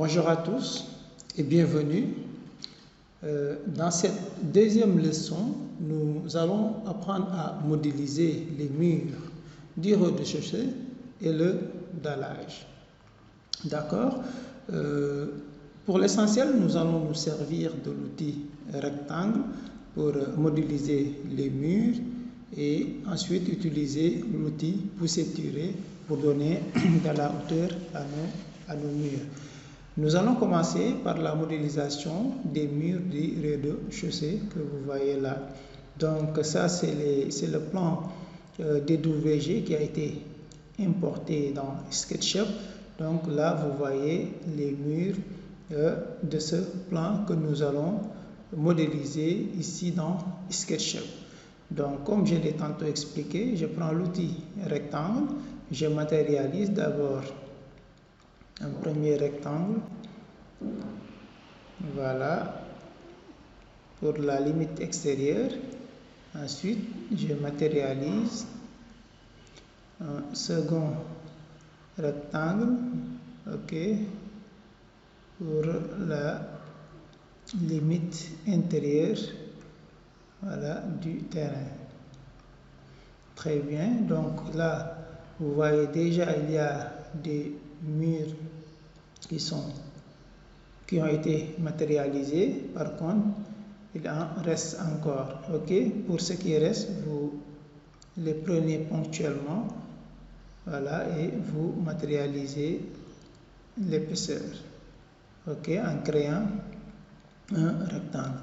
Bonjour à tous et bienvenue. Dans cette deuxième leçon, nous allons apprendre à modéliser les murs du rez-de-chaussée et le dallage. D'accord. Pour l'essentiel, nous allons nous servir de l'outil rectangle pour modéliser les murs et ensuite utiliser l'outil pousser-tirer pour donner de la hauteur à nos murs. Nous allons commencer par la modélisation des murs du rez-de-chaussée que vous voyez là. Donc ça c'est le plan DWG qui a été importé dans SketchUp. Donc là vous voyez les murs de ce plan que nous allons modéliser ici dans SketchUp. Donc comme je l'ai tantôt expliqué, je prends l'outil rectangle, je matérialise d'abord un premier rectangle, voilà, pour la limite extérieure. Ensuite, je matérialise un second rectangle, ok, pour la limite intérieure, voilà, du terrain. Très bien, donc là, vous voyez déjà, il y a des murs qui ont été matérialisés. Par contre, il en reste encore. Ok, pour ce qui reste, vous les prenez ponctuellement, voilà, et vous matérialisez l'épaisseur, ok, en créant un rectangle.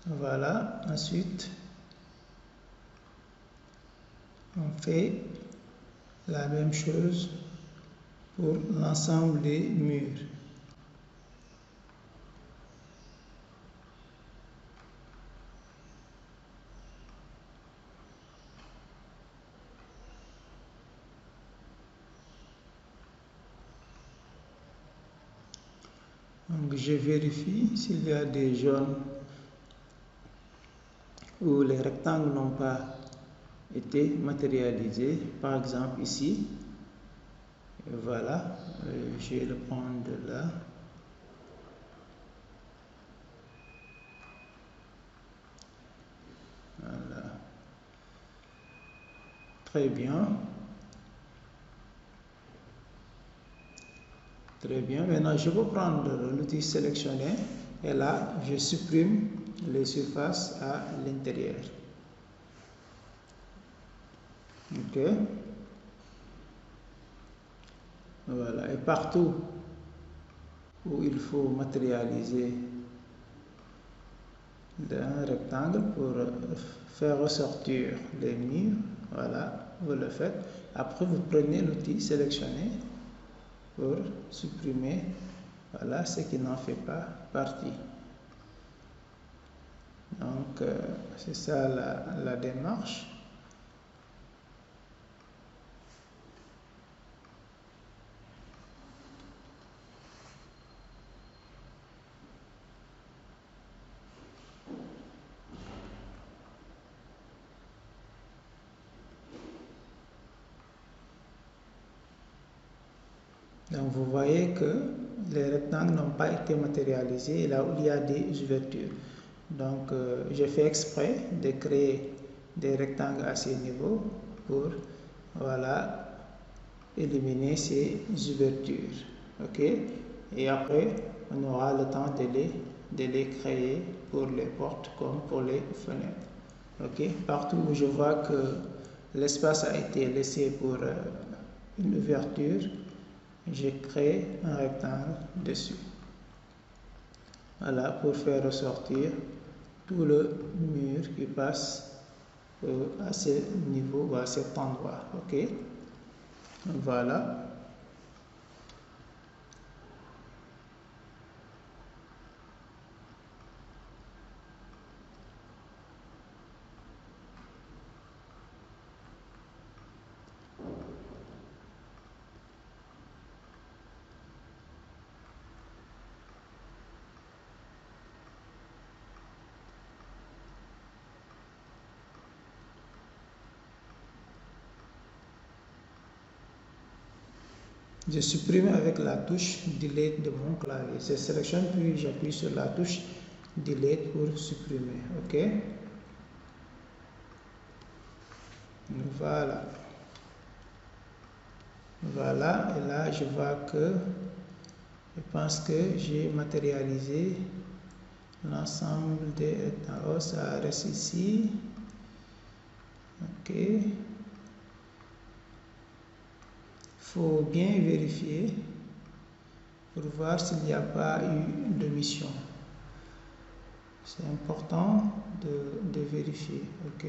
Voilà, ensuite on fait la même chose pour l'ensemble des murs. Donc je vérifie s'il y a des zones où les rectangles n'ont pas été matérialisés. Par exemple ici, voilà, je vais le prendre de là. Voilà. Très bien. Très bien. Maintenant, je vais prendre l'outil sélectionné et là, je supprime les surfaces à l'intérieur. Ok. Voilà. Et partout où il faut matérialiser un rectangle pour faire ressortir les murs, voilà, vous le faites. Après, vous prenez l'outil sélectionné pour supprimer, voilà, ce qui n'en fait pas partie. Donc, c'est ça la démarche. Donc vous voyez que les rectangles n'ont pas été matérialisés là où il y a des ouvertures. Donc j'ai fait exprès de créer des rectangles à ces niveaux pour, voilà, éliminer ces ouvertures. Ok. Et après on aura le temps de les créer pour les portes comme pour les fenêtres. Ok. Partout où je vois que l'espace a été laissé pour une ouverture, je crée un rectangle dessus. Voilà, pour faire ressortir tout le mur qui passe à ce niveau ou à cet endroit. Ok. Voilà. Je supprime avec la touche Delete de mon clavier. Je sélectionne puis j'appuie sur la touche Delete pour supprimer. OK? Voilà. Voilà. Et là, je vois que je pense que j'ai matérialisé l'ensemble des rectangles. Oh, ça reste ici. OK. Il faut bien vérifier pour voir s'il n'y a pas eu d'omission. C'est important de vérifier. OK.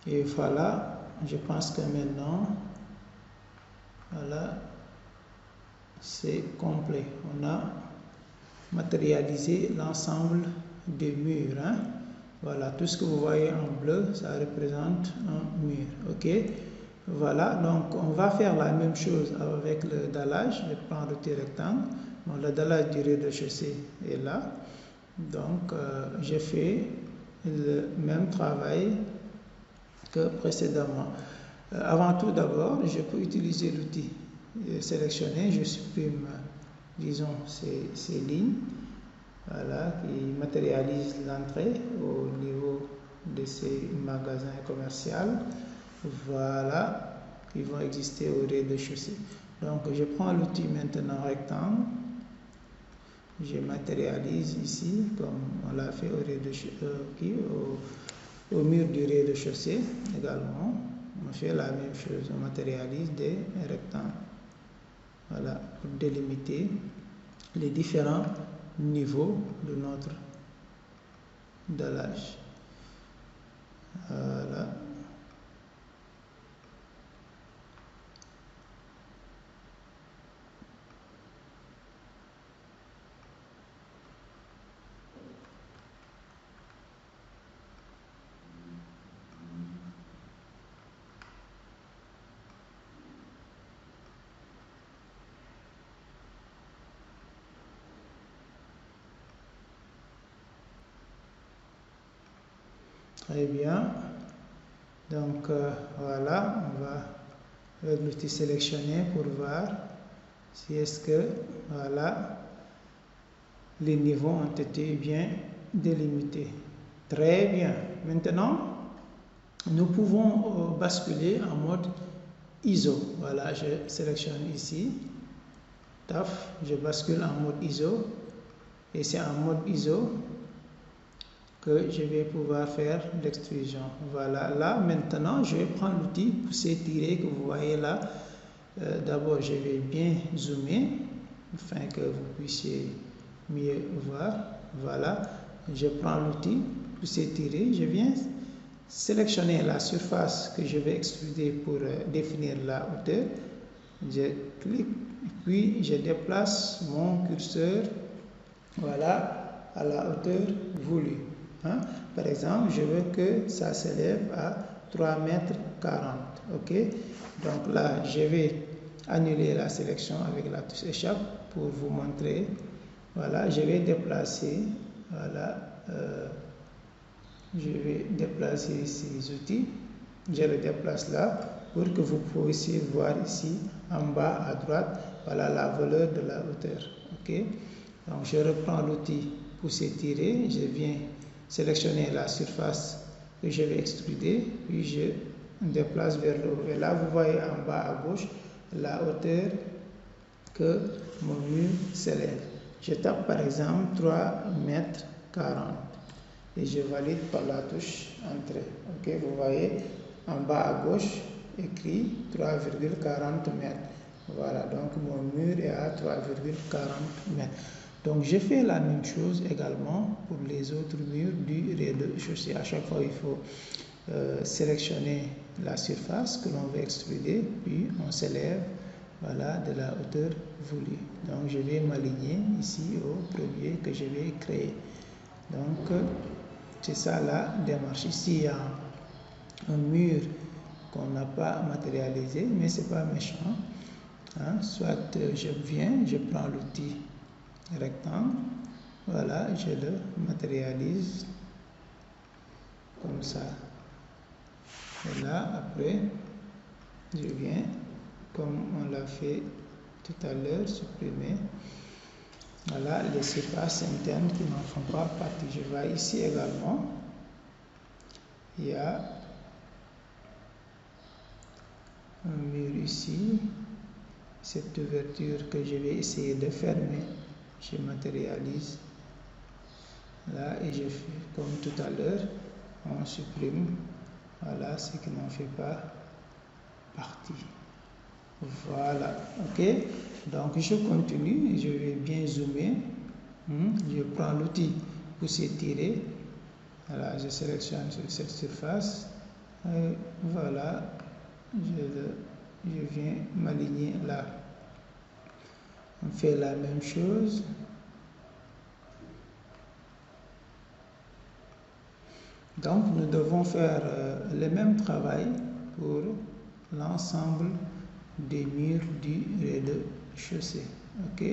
Et voilà, je pense que maintenant, voilà, c'est complet. On a matérialisé l'ensemble des murs. Hein. Voilà, tout ce que vous voyez en bleu, ça représente un mur. OK? Voilà, donc on va faire la même chose avec le dallage. Je prends le petit rectangle. Bon, le dallage du rez-de-chaussée est là. Donc, j'ai fait le même travail que précédemment. Avant tout, d'abord, je peux utiliser l'outil sélectionner. Je supprime, disons, ces lignes, voilà, qui matérialisent l'entrée au niveau de ces magasins commerciaux. Voilà, qui vont exister au rez-de-chaussée. Donc, je prends l'outil maintenant rectangle. Je matérialise ici, comme on l'a fait au mur du rez-de-chaussée également. On fait la même chose, on matérialise des rectangles. Voilà, pour délimiter les différents niveaux de notre dallage. Voilà. Très bien. Donc voilà, on va avec l'outil sélectionner pour voir si est-ce que voilà les niveaux ont été bien délimités. Très bien. Maintenant, nous pouvons basculer en mode ISO. Voilà, je sélectionne ici. Taf, je bascule en mode ISO. Et c'est en mode ISO que je vais pouvoir faire l'extrusion. Voilà, là maintenant je vais prendre l'outil pousser tirer que vous voyez là. D'abord je vais bien zoomer afin que vous puissiez mieux voir. Voilà, je prends l'outil pousser tirer, je viens sélectionner la surface que je vais extruder pour définir la hauteur. Je clique puis je déplace mon curseur, voilà, à la hauteur voulue. Hein? Par exemple, je veux que ça s'élève à 3,40 m. OK? Donc là, je vais annuler la sélection avec la touche échappe pour vous montrer. Voilà, je vais déplacer. Voilà, je vais déplacer ces outils. Je le déplace là pour que vous puissiez voir ici en bas à droite. Voilà la valeur de la hauteur. OK? Donc je reprends l'outil pousser tirer. Je viens sélectionner la surface que je vais extruder, puis je déplace vers le haut. Et là, vous voyez en bas à gauche la hauteur que mon mur s'élève. Je tape par exemple 3,40 m et je valide par la touche Entrée. Ok, vous voyez en bas à gauche écrit 3,40 m. Voilà, donc mon mur est à 3,40 m. Donc je fais la même chose également pour les autres murs du rez-de-chaussée. À chaque fois, il faut sélectionner la surface que l'on veut extruder, puis on s'élève, voilà, de la hauteur voulue. Donc je vais m'aligner ici au premier que je vais créer. Donc c'est ça la démarche. Ici il y a un mur qu'on n'a pas matérialisé, mais c'est pas méchant. Hein? Soit je viens, je prends l'outil rectangle, voilà, je le matérialise comme ça. Et là, après, je viens, comme on l'a fait tout à l'heure, supprimer. Voilà, les surfaces internes qui n'en font pas partie. Je vois ici également, il y a un mur ici. Cette ouverture que je vais essayer de fermer, je matérialise là et je fais comme tout à l'heure, on supprime, voilà, ce qui n'en fait pas partie. Voilà, ok. Donc je continue, je vais bien zoomer. Je prends l'outil pour s'étirer. Voilà, je sélectionne cette surface. Et voilà, je viens m'aligner là. On fait la même chose. Donc nous devons faire le même travail pour l'ensemble des murs du rez-de-chaussée. Ok.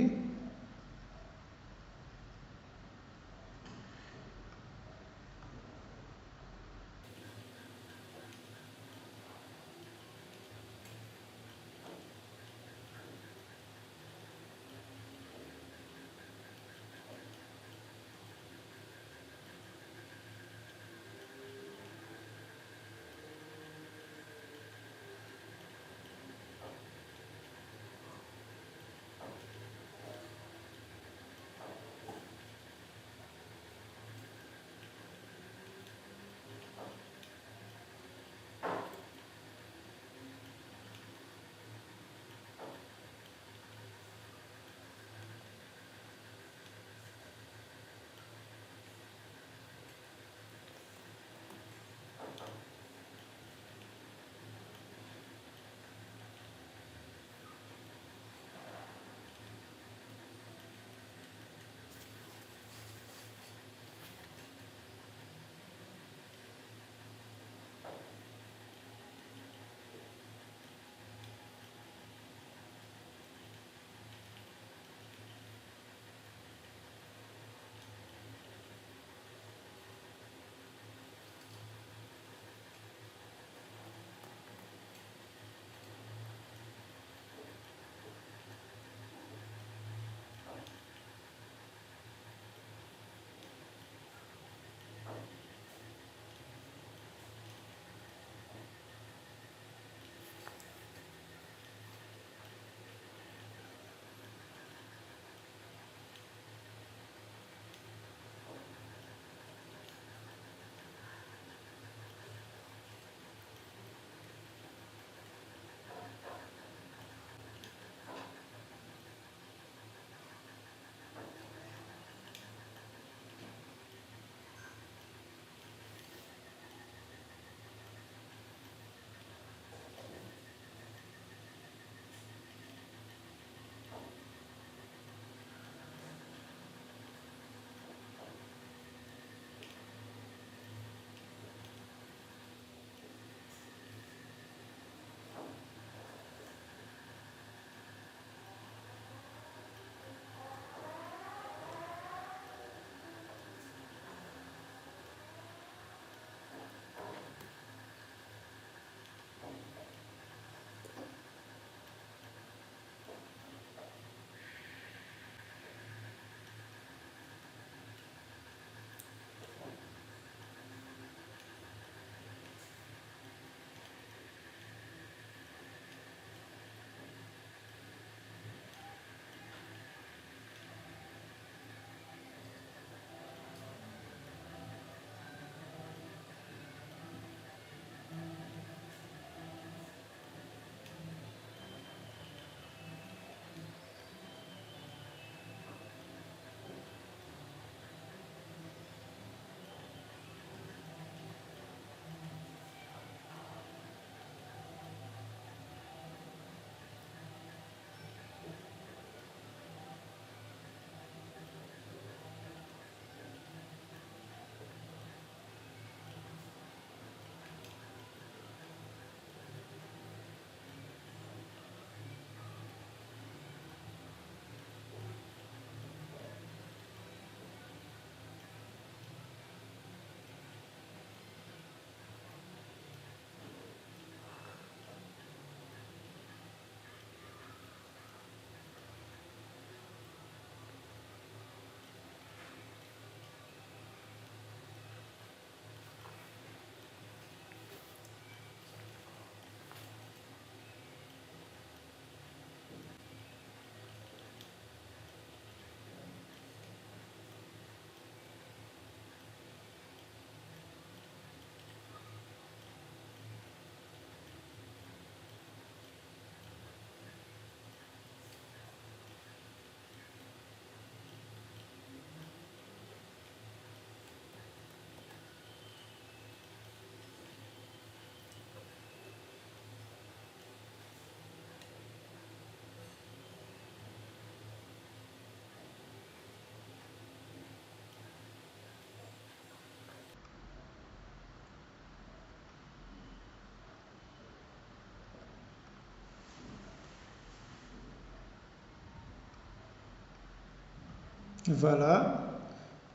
Voilà,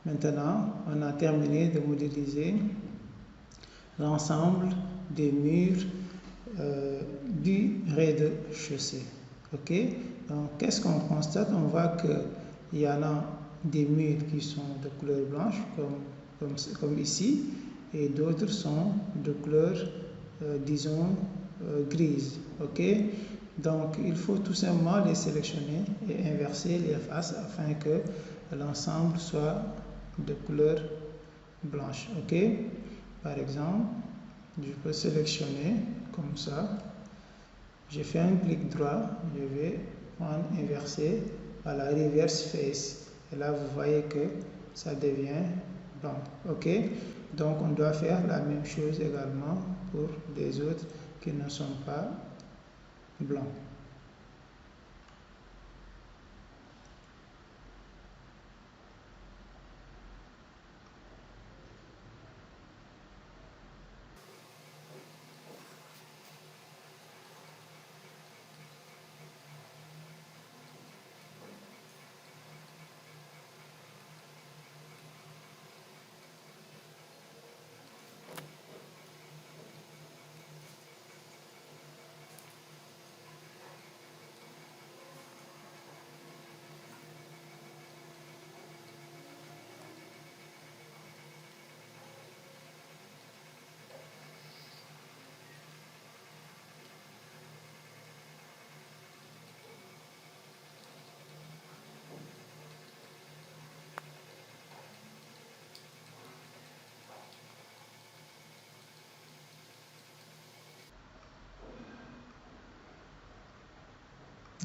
maintenant on a terminé de modéliser l'ensemble des murs du rez-de-chaussée. Ok, donc qu'est-ce qu'on constate? On voit qu'il y en a des murs qui sont de couleur blanche, comme ici, et d'autres sont de couleur, disons, grise. Ok, donc il faut tout simplement les sélectionner et inverser les faces afin que l'ensemble soit de couleur blanche. Ok, par exemple, je peux sélectionner comme ça. Je fais un clic droit, je vais prendre inverser à la reverse face. Et là, vous voyez que ça devient blanc. Ok, donc on doit faire la même chose également pour les autres qui ne sont pas blancs.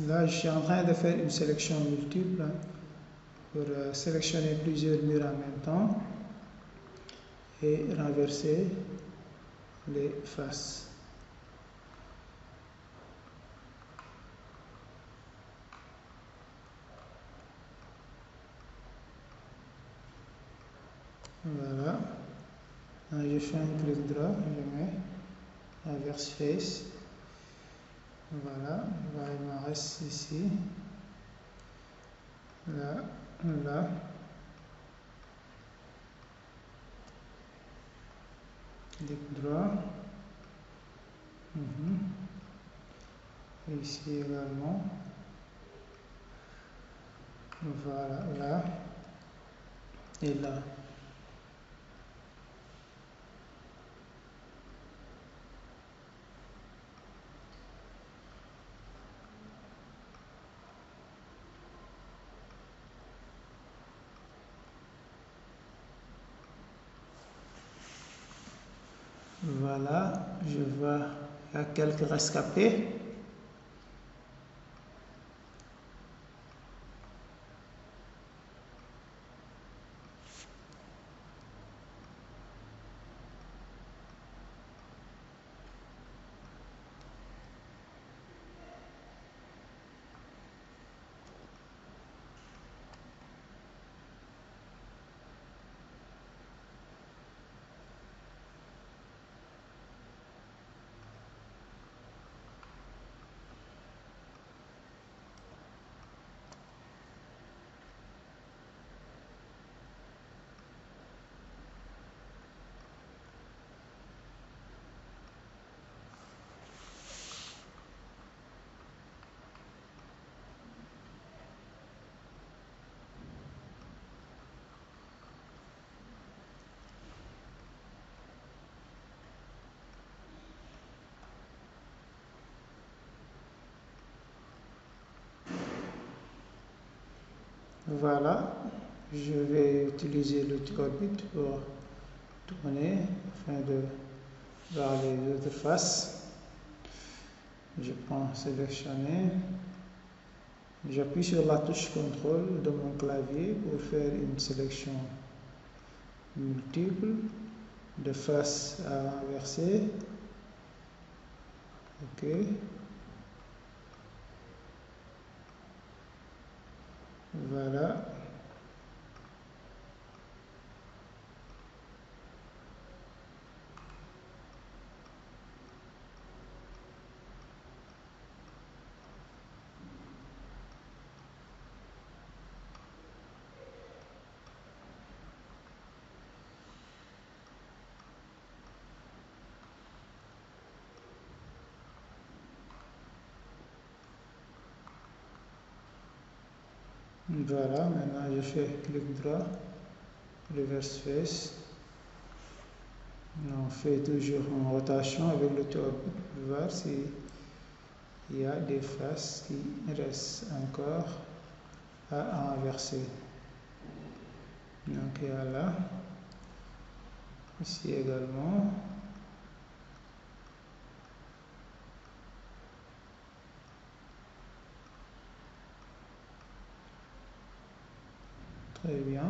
Là, je suis en train de faire une sélection multiple pour sélectionner plusieurs murs en même temps et renverser les faces. Voilà. Là, je fais un clic droit, je mets inverse face. Voilà, il m'en reste ici, là, là. Clic droit. Ici également. Voilà, là et là. Voilà, je vois il y a quelques rescapés. Voilà, je vais utiliser l'outil Orbit pour tourner afin de voir les autres faces. Je prends sélectionner, j'appuie sur la touche contrôle de mon clavier pour faire une sélection multiple de faces à inverser. Ok. Voilà. Voilà, maintenant je fais clic droit, reverse face. On fait toujours une rotation avec le tour pour voir s'il y a des faces qui restent encore à inverser. Donc il y a là, ici également. Très bien.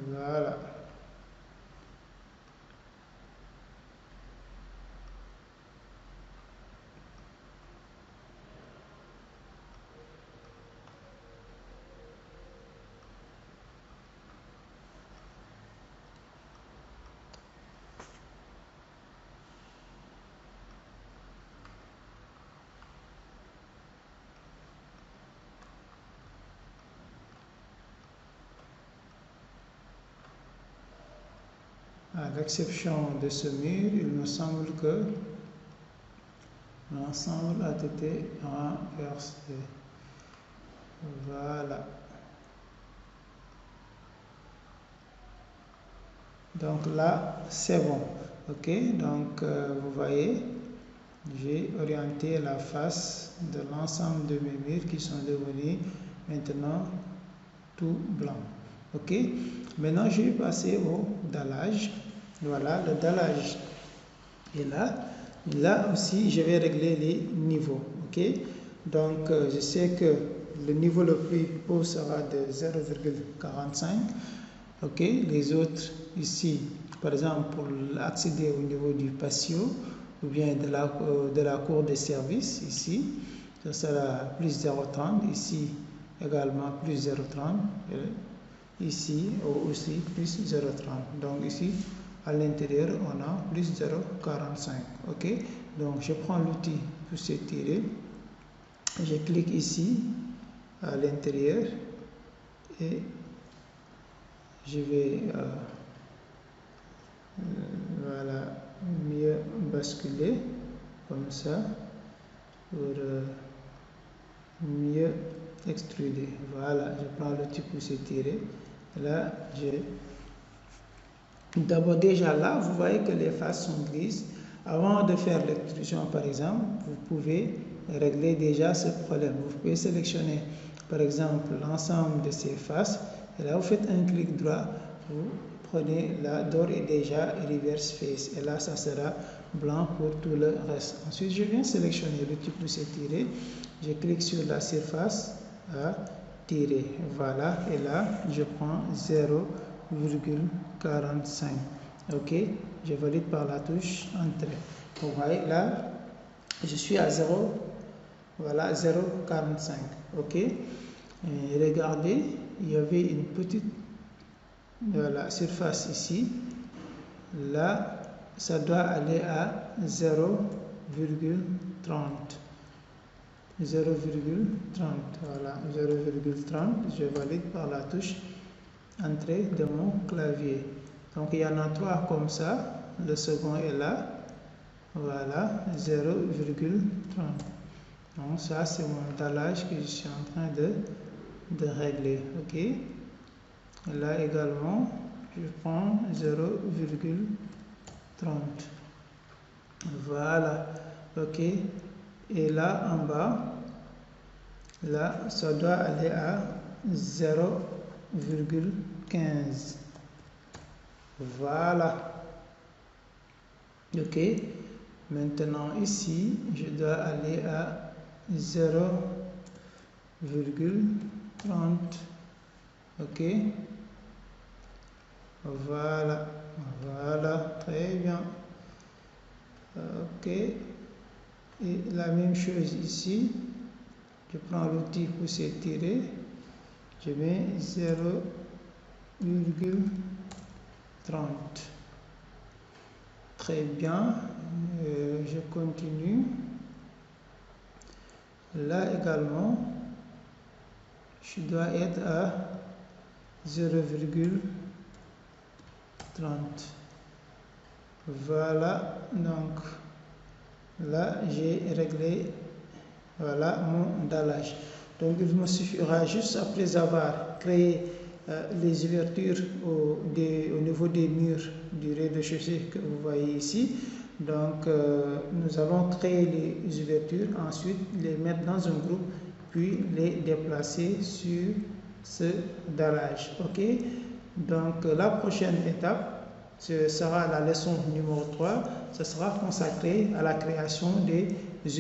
Voilà. À l'exception de ce mur, il me semble que l'ensemble a été renversé. Voilà. Donc là, c'est bon. Ok, donc vous voyez, j'ai orienté la face de l'ensemble de mes murs qui sont devenus maintenant tout blanc. Ok, maintenant je vais passer au dallage. Voilà, le dallage est là. Là aussi, je vais régler les niveaux. Ok, donc je sais que le niveau le plus haut sera de 0,45. Ok, les autres ici, par exemple, pour accéder au niveau du patio ou bien de la cour de service, ici, ça sera plus 0,30. Ici également plus 0,30. Ici aussi plus 0,30. Donc ici, à l'intérieur, on a plus 0,45. Ok, donc je prends l'outil pour s'étirer. Je clique ici à l'intérieur et je vais voilà, mieux basculer comme ça pour mieux extruder. Voilà, je prends l'outil pour s'étirer. Là, d'abord déjà là, vous voyez que les faces sont grises. Avant de faire l'extrusion, par exemple, vous pouvez régler déjà ce problème. Vous pouvez sélectionner, par exemple, l'ensemble de ces faces. Et là, vous faites un clic droit, vous prenez là d'ores et déjà reverse face. Et là, ça sera blanc pour tout le reste. Ensuite, je viens sélectionner le type pour s'étirer. Je clique sur la surface à tirer. Voilà. Et là, je prends 0,45. Ok, je valide par la touche entrée. Vous voyez là, je suis à 0, voilà 0,45. Ok, et regardez, il y avait une petite surface ici. Là, ça doit aller à 0,30. 0,30, voilà, 0,30. Je valide par la touche entrée de mon clavier. Donc il y en a 3 comme ça, le second est là, voilà, 0,30. Donc ça c'est mon dallage que je suis en train de régler. Ok, et là également je prends 0,30. Voilà, ok, et là en bas, là ça doit aller à 0,15. Voilà. Ok, maintenant ici je dois aller à 0,30. ok, voilà, voilà, très bien. Ok, et la même chose ici, je prends l'outil pour s'étirer, je mets 0,30. Très bien, je continue. Là également, je dois être à 0,30. Voilà, donc Là, j'ai réglé, voilà, mon dallage. Donc, il me suffira juste, après avoir créé les ouvertures au niveau des murs du rez-de-chaussée que vous voyez ici. Donc, nous allons créer les ouvertures, ensuite les mettre dans un groupe, puis les déplacer sur ce dallage. Ok? Donc, la prochaine étape, ce sera la leçon numéro 3, ce sera consacré à la création des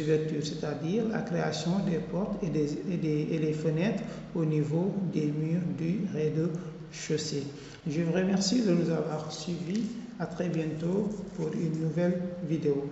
ouvertures, c'est-à-dire la création des portes et des fenêtres au niveau des murs du rez-de-chaussée. Je vous remercie de nous avoir suivis. À très bientôt pour une nouvelle vidéo.